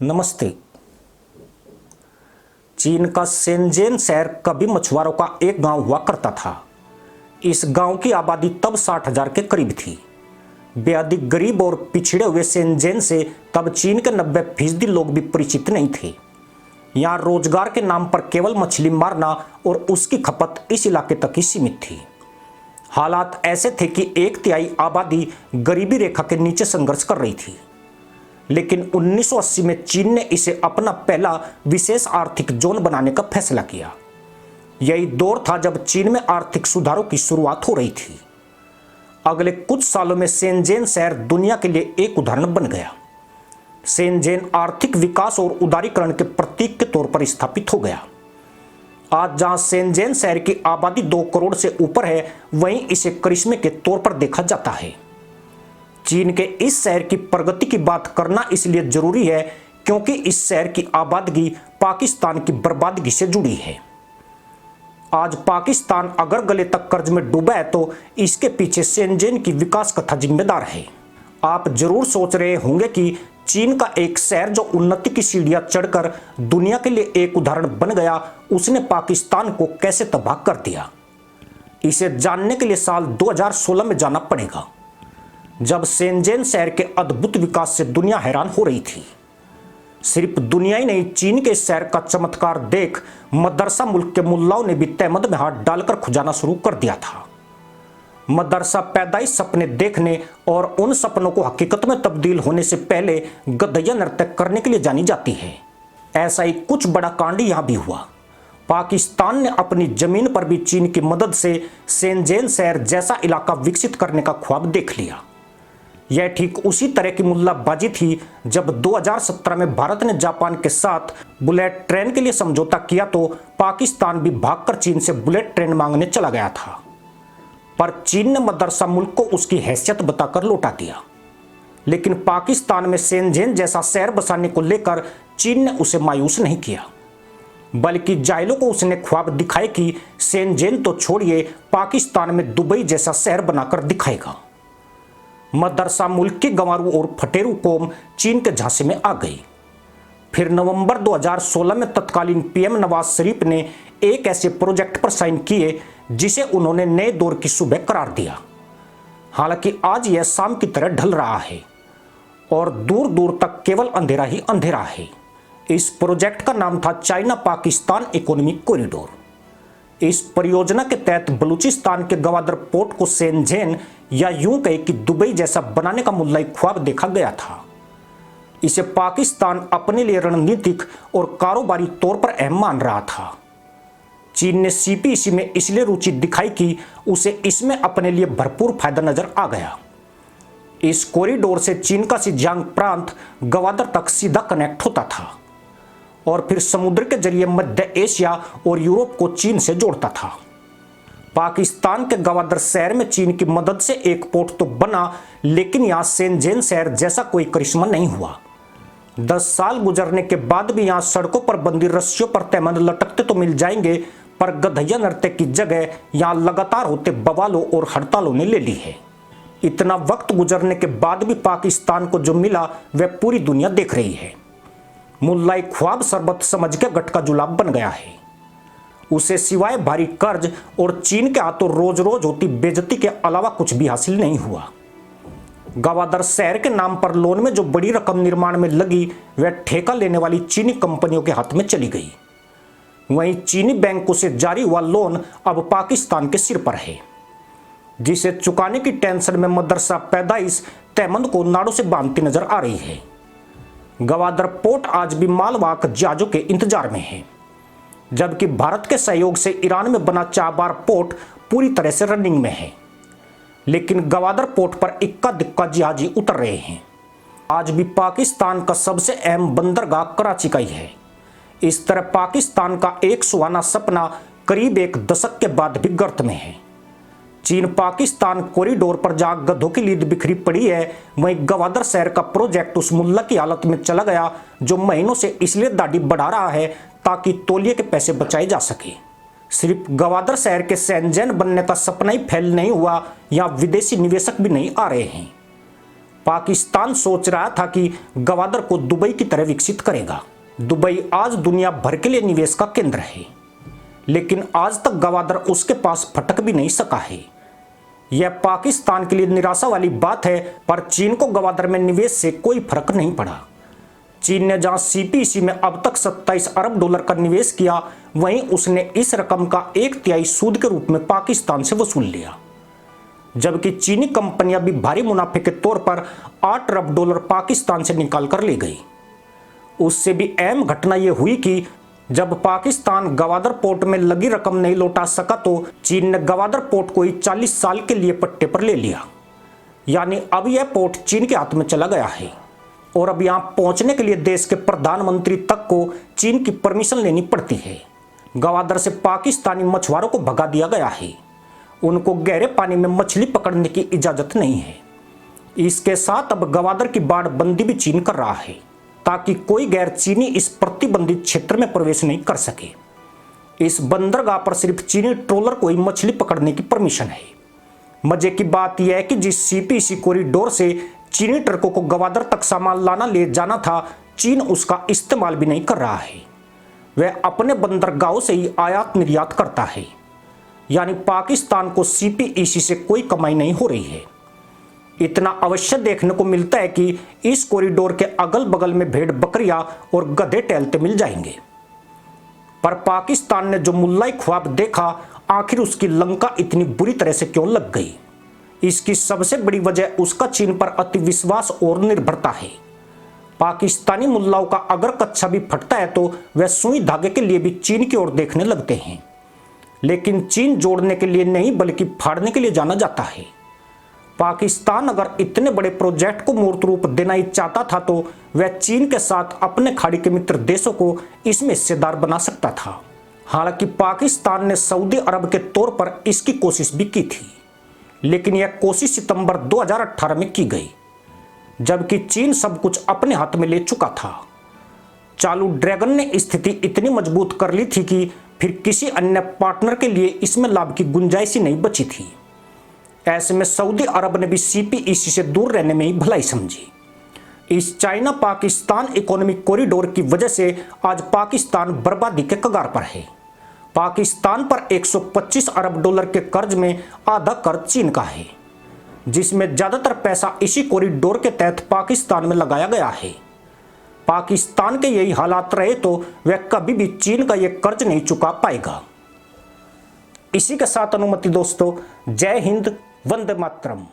नमस्ते। चीन का शेनज़ेन शहर कभी मछुआरों का एक गांव हुआ करता था। इस गांव की आबादी तब 60,000 के करीब थी। बेहद गरीब और पिछड़े हुए शेनज़ेन से तब चीन के 90% लोग भी परिचित नहीं थे। यहाँ रोजगार के नाम पर केवल मछली मारना और उसकी खपत इस इलाके तक ही सीमित थी। हालात ऐसे थे कि 1/3 आबादी गरीबी रेखा के नीचे संघर्ष कर रही थी। लेकिन 1980 में चीन ने इसे अपना पहला विशेष आर्थिक जोन बनाने का फैसला किया। यही दौर था जब चीन में आर्थिक सुधारों की शुरुआत हो रही थी। अगले कुछ सालों में शेनज़ेन शहर दुनिया के लिए एक उदाहरण बन गया। शेनज़ेन आर्थिक विकास और उदारीकरण के प्रतीक के तौर पर स्थापित हो गया। आज जहां शेनज़ेन शहर की आबादी 2 करोड़ से ऊपर है, वहीं इसे करिश्मे के तौर पर देखा जाता है। चीन के इस शहर की प्रगति की बात करना इसलिए जरूरी है क्योंकि इस शहर की आबादगी पाकिस्तान की बर्बादगी से जुड़ी है। आज पाकिस्तान अगर गले तक कर्ज में डूबा है तो इसके पीछे शेनज़ेन की विकास कथा जिम्मेदार है। आप जरूर सोच रहे होंगे कि चीन का एक शहर जो उन्नति की सीढ़ियां चढ़कर दुनिया के लिए एक उदाहरण बन गया, उसने पाकिस्तान को कैसे तबाह कर दिया। इसे जानने के लिए साल 2016 में जाना पड़ेगा, जब शेनज़ेन शहर के अद्भुत विकास से दुनिया हैरान हो रही थी। सिर्फ दुनिया ही नहीं, चीन के शहर का चमत्कार देख मदरसा मुल्क के मुल्लाओं ने भी तहमद में हाथ डालकर खुजाना शुरू कर दिया था। मदरसा पैदाइश सपने देखने और उन सपनों को हकीकत में तब्दील होने से पहले गधैया नृत्य करने के लिए जानी जाती है। ऐसा ही कुछ बड़ा कांड यहां भी हुआ। पाकिस्तान ने अपनी जमीन पर भी चीन की मदद से शेनज़ेन शहर जैसा इलाका विकसित करने का ख्वाब देख लिया। यह ठीक उसी तरह की मुल्लाबाजी थी जब 2017 में भारत ने जापान के साथ बुलेट ट्रेन के लिए समझौता किया तो पाकिस्तान भी भागकर चीन से बुलेट ट्रेन मांगने चला गया था। पर चीन ने मदरसा मुल्क को उसकी हैसियत बताकर लौटा दिया। लेकिन पाकिस्तान में शेनज़ेन जैसा शहर बसाने को लेकर चीन ने उसे मायूस नहीं किया, बल्कि जाहिलों को उसने ख्वाब दिखाए कि शेनज़ेन तो छोड़िए, पाकिस्तान में दुबई जैसा शहर बनाकर दिखाएगा। मदरसा मुल्क की गंवारू और फटेरू कौम चीन के झांसे में आ गई। फिर नवंबर 2016 में तत्कालीन पीएम नवाज शरीफ ने एक ऐसे प्रोजेक्ट पर साइन किए जिसे उन्होंने नए दौर की सुबह करार दिया। हालांकि आज यह शाम की तरह ढल रहा है और दूर दूर तक केवल अंधेरा ही अंधेरा है। इस प्रोजेक्ट का नाम था चाइना पाकिस्तान इकोनॉमिक कॉरिडोर। इस परियोजना के तहत बलूचिस्तान के गवादर पोर्ट को शेनज़ेन या यूं कहे कि दुबई जैसा बनाने का मुल्लाई ख्वाब देखा गया था। इसे पाकिस्तान अपने लिए रणनीतिक और कारोबारी तौर पर अहम मान रहा था। चीन ने सीपीईसी में इसलिए रुचि दिखाई कि उसे इसमें अपने लिए भरपूर फायदा नजर आ गया। इस कॉरिडोर से चीन का शिनजियांग प्रांत गवादर तक सीधा कनेक्ट होता था और फिर समुद्र के जरिए मध्य एशिया और यूरोप को चीन से जोड़ता था। पाकिस्तान के गवादर शहर में चीन की मदद से एक पोर्ट तो बना, लेकिन यहां शेनज़ेन शहर जैसा कोई करिश्मा नहीं हुआ। 10 साल गुजरने के बाद भी यहां सड़कों पर बंदी रस्सियों पर तहमद लटकते तो मिल जाएंगे, पर गधैया नृत्य की जगह यहां लगातार होते बवालों और हड़तालों ने ले ली है। इतना वक्त गुजरने के बाद भी पाकिस्तान को जो मिला वह पूरी दुनिया देख रही है। मुल्लाई ख्वाब शरबत समझ के गटका जुलाब बन गया है। उसे सिवाय भारी कर्ज और चीन के हाथों रोज रोज होती बेइज्जती के अलावा कुछ भी हासिल नहीं हुआ। गवादर शहर के नाम पर लोन में जो बड़ी रकम निर्माण में लगी वह ठेका लेने वाली चीनी कंपनियों के हाथ में चली गई। वहीं चीनी बैंकों से जारी हुआ लोन अब पाकिस्तान के सिर पर है, जिसे चुकाने की टेंशन में मदरसा पैदाइश तहमद को नाड़ों से बांधती नजर आ रही है। गवादर पोर्ट आज भी मालवाहक जहाजों के इंतजार में है, जबकि भारत के सहयोग से ईरान में बना चाबार पोर्ट पूरी तरह से रनिंग में है। लेकिन गवादर पोर्ट पर इक्का दिक्का जहाजी उतर रहे हैं। आज भी पाकिस्तान का सबसे अहम बंदरगाह कराची का ही है। इस तरह पाकिस्तान का एक सुहाना सपना करीब 1 दशक के बाद भी गर्त में है। चीन पाकिस्तान कॉरिडोर पर जहां गधों की लीद बिखरी पड़ी है, वहीं गवादर शहर का प्रोजेक्ट उस मुल्ला की हालत में चला गया जो महीनों से इसलिए दाढ़ी बढ़ा रहा है ताकि तौलिए के पैसे बचाए जा सके। सिर्फ गवादर शहर के शेनज़ेन बनने का सपना ही फैल नहीं हुआ, यहाँ विदेशी निवेशक भी नहीं आ रहे हैं। पाकिस्तान सोच रहा था कि गवादर को दुबई की तरह विकसित करेगा। दुबई आज दुनिया भर के लिए निवेश का केंद्र है, लेकिन आज तक गवादर उसके पास फटक भी नहीं सका है। यह पाकिस्तान के लिए निराशा वाली बात है, पर चीन को गवादर में निवेश से कोई फर्क नहीं पड़ा। चीन ने जहां सीपीईसी में अब तक 27 अरब डॉलर का निवेश किया, वहीं उसने इस रकम का 1/3 सूद के रूप में पाकिस्तान से वसूल लिया। जबकि चीनी कंपनियां भी भारी मुनाफे के तौर पर 8 अरब डॉलर पाकिस्तान से निकाल कर ले गई। उससे भी अहम घटना यह हुई कि जब पाकिस्तान गवादर पोर्ट में लगी रकम नहीं लौटा सका, तो चीन ने गवादर पोर्ट को ही 40 साल के लिए पट्टे पर ले लिया। यानी अब यह पोर्ट चीन के हाथ में चला गया है और अब यहां पहुंचने के लिए देश के प्रधानमंत्री तक को चीन की परमिशन लेनी पड़ती है। गवादर से पाकिस्तानी मछुआरों को भगा दिया गया है। उनको गहरे पानी में मछली पकड़ने की इजाजत नहीं है। इसके साथ अब गवादर की बाड़ बंदी भी चीन कर रहा है, ताकि कोई गैर चीनी इस प्रतिबंधित क्षेत्र में प्रवेश नहीं कर सके। इस बंदरगाह पर सिर्फ चीनी ट्रोलर को ही मछली पकड़ने की परमिशन है। मजे की बात यह है कि जिस सीपीसी कॉरिडोर से चीनी ट्रकों को गवादर तक सामान लाना ले जाना था, चीन उसका इस्तेमाल भी नहीं कर रहा है। वह अपने बंदरगाहों से ही आयात निर्यात करता है। यानी पाकिस्तान को सीपीईसी से कोई कमाई नहीं हो रही है। इतना अवश्य देखने को मिलता है कि इस कॉरिडोर के अगल बगल में भेड़ बकरियां और गधे टहलते मिल जाएंगे। पर पाकिस्तान ने जो मुल्लाई ख्वाब देखा, आखिर उसकी लंका इतनी बुरी तरह से क्यों लग गई? इसकी सबसे बड़ी वजह उसका चीन पर अति विश्वास और निर्भरता है। पाकिस्तानी मुल्लाओं का अगर कच्छा भी फटता है तो वह सुई धागे के लिए भी चीन की ओर देखने लगते हैं। लेकिन चीन जोड़ने के लिए नहीं, बल्कि फाड़ने के लिए जाना जाता है। पाकिस्तान अगर इतने बड़े प्रोजेक्ट को मूर्त रूप देना ही चाहता था, तो वह चीन के साथ अपने खाड़ी के मित्र देशों को इसमें हिस्सेदार बना सकता था। हालांकि पाकिस्तान ने सऊदी अरब के तौर पर इसकी कोशिश भी की थी, लेकिन यह कोशिश सितंबर 2018 में की गई, जबकि चीन सब कुछ अपने हाथ में ले चुका था। चालू ड्रैगन ने स्थिति इतनी मजबूत कर ली थी कि फिर किसी अन्य पार्टनर के लिए इसमें लाभ की गुंजाइश ही नहीं बची थी। ऐसे में सऊदी अरब ने भी सीपीईसी से दूर रहने में ही भलाई समझी। इस चाइना पाकिस्तान इकोनॉमिक कॉरिडोर की वजह से आज पाकिस्तान बर्बादी के कगार पर है। पाकिस्तान पर 125 अरब डॉलर के कर्ज में आधा कर्ज चीन का है, जिसमें ज्यादातर पैसा इसी कॉरिडोर के तहत पाकिस्तान में लगाया गया है। पाकिस्तान के यही हालात रहे तो वह कभी भी चीन का यह कर्ज नहीं चुका पाएगा। इसी के साथ अनुमति दोस्तों, जय हिंद, वंदे मातरम।